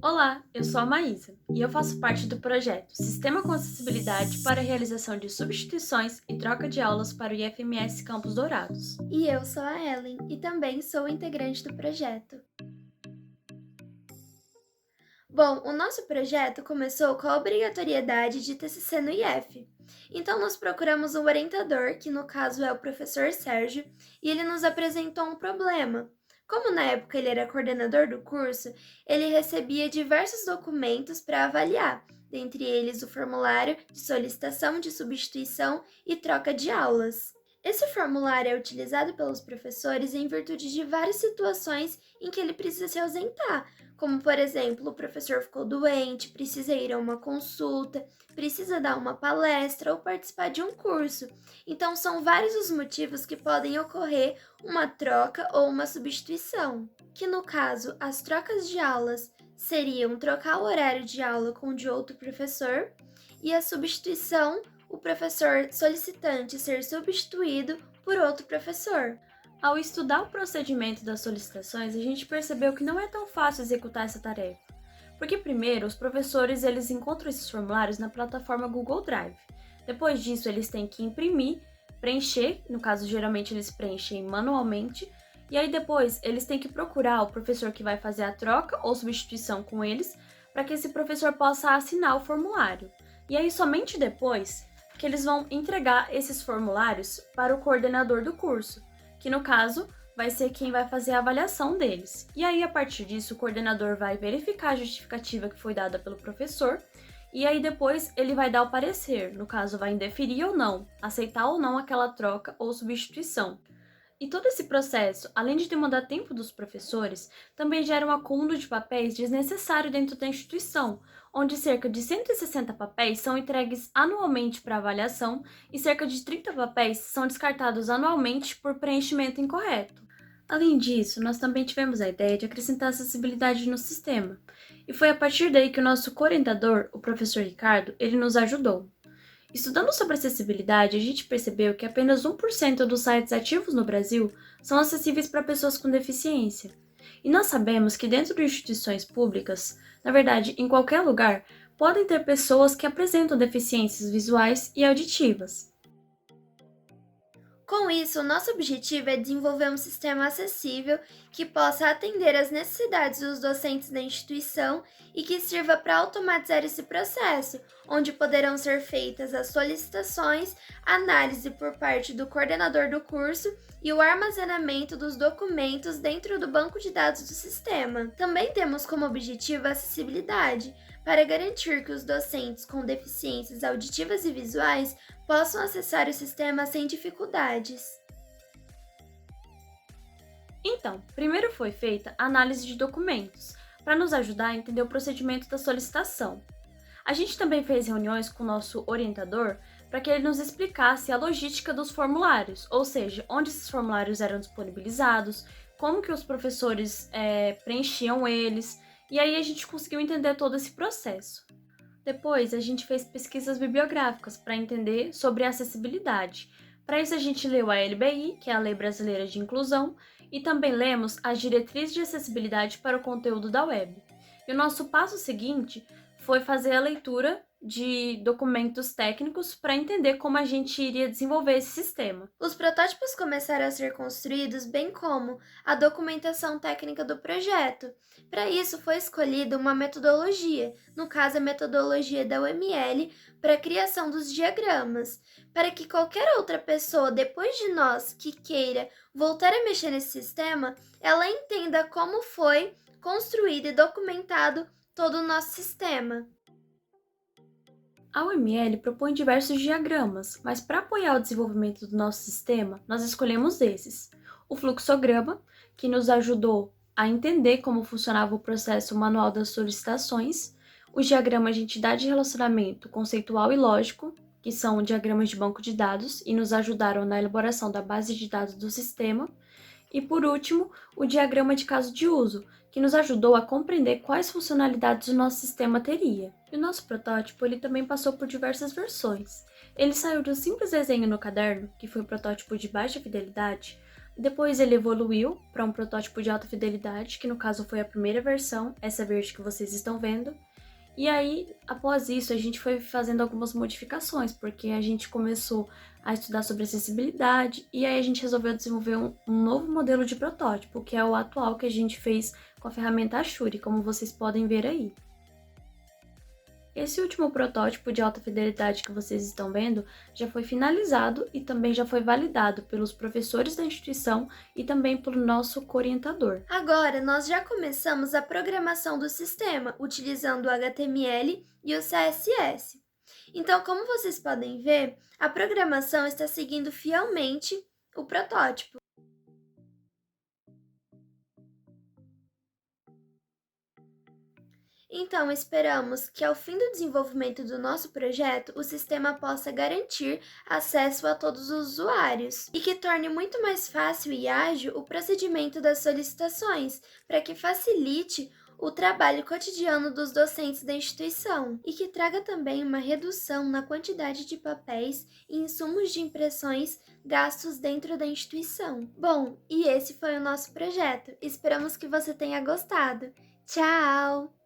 Olá, eu sou a Maísa e eu faço parte do projeto Sistema com Acessibilidade para a realização de substituições e troca de aulas para o IFMS Campos Dourados. E eu sou a Ellen e também sou integrante do projeto. Bom, o nosso projeto começou com a obrigatoriedade de TCC no IF. Então, nós procuramos um orientador, que no caso é o professor Sérgio, e ele nos apresentou um problema. Como na época ele era coordenador do curso, ele recebia diversos documentos para avaliar, dentre eles o formulário de solicitação de substituição e troca de aulas. Esse formulário é utilizado pelos professores em virtude de várias situações em que ele precisa se ausentar, como, por exemplo, o professor ficou doente, precisa ir a uma consulta, precisa dar uma palestra ou participar de um curso. Então, são vários os motivos que podem ocorrer uma troca ou uma substituição. Que no caso, as trocas de aulas seriam trocar o horário de aula com o de outro professor, e a substituição, o professor solicitante ser substituído por outro professor. Ao estudar o procedimento das solicitações, a gente percebeu que não é tão fácil executar essa tarefa. Porque primeiro, os professores eles encontram esses formulários na plataforma Google Drive. Depois disso, eles têm que imprimir, preencher, no caso geralmente eles preenchem manualmente, e aí depois eles têm que procurar o professor que vai fazer a troca ou substituição com eles, para que esse professor possa assinar o formulário. E aí somente depois que eles vão entregar esses formulários para o coordenador do curso, que no caso vai ser quem vai fazer a avaliação deles. E aí, a partir disso, o coordenador vai verificar a justificativa que foi dada pelo professor, e aí depois ele vai dar o parecer, no caso, vai indeferir ou não, aceitar ou não aquela troca ou substituição. E todo esse processo, além de demandar tempo dos professores, também gera um acúmulo de papéis desnecessário dentro da instituição, onde cerca de 160 papéis são entregues anualmente para avaliação e cerca de 30 papéis são descartados anualmente por preenchimento incorreto. Além disso, nós também tivemos a ideia de acrescentar acessibilidade no sistema, e foi a partir daí que o nosso orientador, o professor Ricardo, ele nos ajudou. Estudando sobre acessibilidade, a gente percebeu que apenas 1% dos sites ativos no Brasil são acessíveis para pessoas com deficiência. E nós sabemos que dentro de instituições públicas, na verdade, em qualquer lugar, podem ter pessoas que apresentam deficiências visuais e auditivas. Com isso, o nosso objetivo é desenvolver um sistema acessível que possa atender às necessidades dos docentes da instituição e que sirva para automatizar esse processo, onde poderão ser feitas as solicitações, análise por parte do coordenador do curso e o armazenamento dos documentos dentro do banco de dados do sistema. Também temos como objetivo a acessibilidade, para garantir que os docentes com deficiências auditivas e visuais possam acessar o sistema sem dificuldades. Então, primeiro foi feita a análise de documentos, para nos ajudar a entender o procedimento da solicitação. A gente também fez reuniões com o nosso orientador para que ele nos explicasse a logística dos formulários, ou seja, onde esses formulários eram disponibilizados, como que os professores preenchiam eles, e aí a gente conseguiu entender todo esse processo. Depois, a gente fez pesquisas bibliográficas para entender sobre acessibilidade. Para isso, a gente leu a LBI, que é a Lei Brasileira de Inclusão, e também lemos as diretrizes de acessibilidade para o conteúdo da web. E o nosso passo seguinte foi fazer a leitura de documentos técnicos para entender como a gente iria desenvolver esse sistema. Os protótipos começaram a ser construídos, bem como a documentação técnica do projeto. Para isso, foi escolhida uma metodologia, no caso a metodologia da UML, para a criação dos diagramas, para que qualquer outra pessoa, depois de nós, que queira voltar a mexer nesse sistema, ela entenda como foi construído e documentado todo o nosso sistema. A UML propõe diversos diagramas, mas para apoiar o desenvolvimento do nosso sistema, nós escolhemos esses. O fluxograma, que nos ajudou a entender como funcionava o processo manual das solicitações, os diagramas de entidade de relacionamento conceitual e lógico, que são diagramas de banco de dados e nos ajudaram na elaboração da base de dados do sistema, e por último, o diagrama de caso de uso, que nos ajudou a compreender quais funcionalidades o nosso sistema teria. E o nosso protótipo ele também passou por diversas versões. Ele saiu de um simples desenho no caderno, que foi um protótipo de baixa fidelidade, Depois ele evoluiu para um protótipo de alta fidelidade, que no caso foi a primeira versão, essa verde que vocês estão vendo. E aí, após isso, a gente foi fazendo algumas modificações, porque a gente começou a estudar sobre acessibilidade e aí a gente resolveu desenvolver um novo modelo de protótipo, que é o atual que a gente fez com a ferramenta Ashuri, como vocês podem ver aí. Esse último protótipo de alta fidelidade que vocês estão vendo já foi finalizado e também já foi validado pelos professores da instituição e também pelo nosso co-orientador. Agora, nós já começamos a programação do sistema utilizando o HTML e o CSS. Então, como vocês podem ver, a programação está seguindo fielmente o protótipo. Então, esperamos que ao fim do desenvolvimento do nosso projeto, o sistema possa garantir acesso a todos os usuários e que torne muito mais fácil e ágil o procedimento das solicitações, para que facilite o trabalho cotidiano dos docentes da instituição e que traga também uma redução na quantidade de papéis e insumos de impressões gastos dentro da instituição. Bom, e esse foi o nosso projeto. Esperamos que você tenha gostado. Tchau!